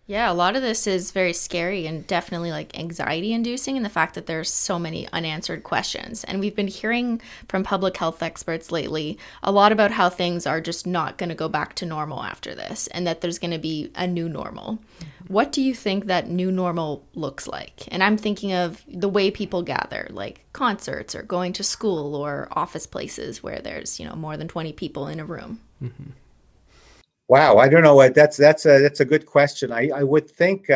Yeah, a lot of this is very scary and definitely like anxiety inducing in the fact that there's so many unanswered questions. And we've been hearing from public health experts lately a lot about how things are just not going to go back to normal after this and that there's going to be a new normal. What do you think that new normal looks like? And I'm thinking of the way people gather, like concerts or going to school or office places where there's, more than 20 people in a room. Wow, I don't know. That's a good question. I would think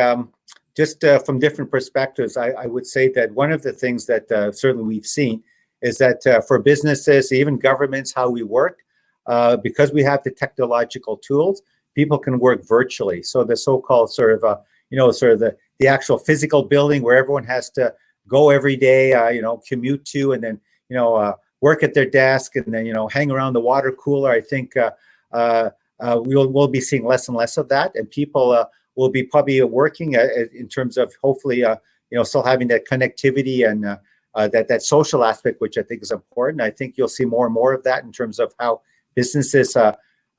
just from different perspectives, I would say that one of the things that certainly we've seen is that for businesses, even governments, how we work, because we have the technological tools, people can work virtually. So the so-called sort of sort of the actual physical building where everyone has to go every day, commute to, and then work at their desk, and then hang around the water cooler. I think. We'll be seeing less and less of that, and people will be probably working in terms of hopefully still having that connectivity and that social aspect, which I think is important. I think you'll see more and more of that in terms of how businesses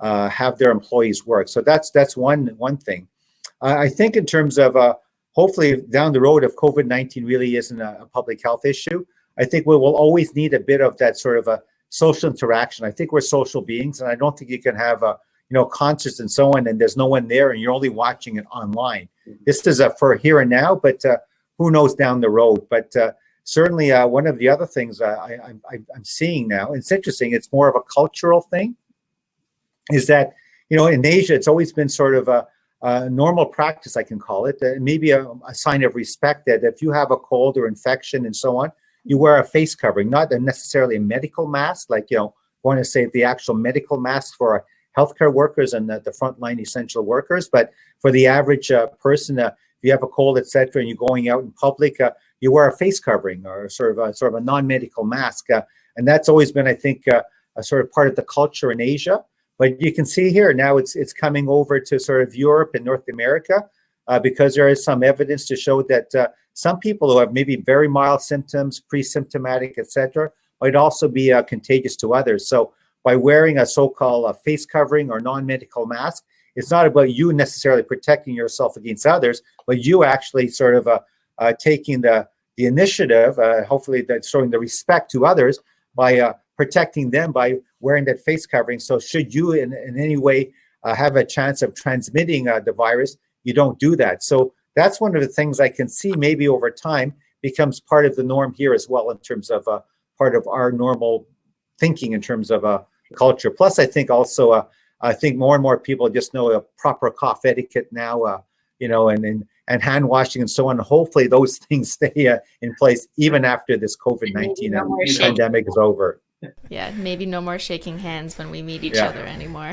have their employees work. So that's one thing. I think in terms of hopefully down the road, if COVID-19 really isn't a public health issue, I think we will always need a bit of that sort of a social interaction. I think we're social beings, and I don't think you can have concerts and so on, and there's no one there, and you're only watching it online. This is for here and now, but who knows down the road? But certainly, one of the other things I'm seeing now, and it's interesting. It's more of a cultural thing. Is that in Asia, it's always been sort of a normal practice, I can call it, maybe a sign of respect that if you have a cold or infection and so on, you wear a face covering, not necessarily a medical mask, like want to say the actual medical mask for healthcare workers and the frontline essential workers. But for the average person, if you have a cold, etc., and you're going out in public, you wear a face covering or sort of a non-medical mask. And that's always been, I think, a sort of part of the culture in Asia. But you can see here now it's coming over to sort of Europe and North America because there is some evidence to show that some people who have maybe very mild symptoms, pre-symptomatic, etc., might also be contagious to others. So by wearing a so-called face covering or non-medical mask, it's not about you necessarily protecting yourself against others, but you actually sort of taking the initiative, hopefully that's showing the respect to others by protecting them by wearing that face covering. So should you in any way have a chance of transmitting the virus, you don't do that. So that's one of the things I can see maybe over time becomes part of the norm here as well in terms of part of our normal thinking in terms of culture. Plus, I think also, I think more and more people just know a proper cough etiquette now, and hand washing and so on. Hopefully, those things stay in place even after this COVID-19 pandemic is over. Yeah, maybe no more shaking hands when we meet each other anymore.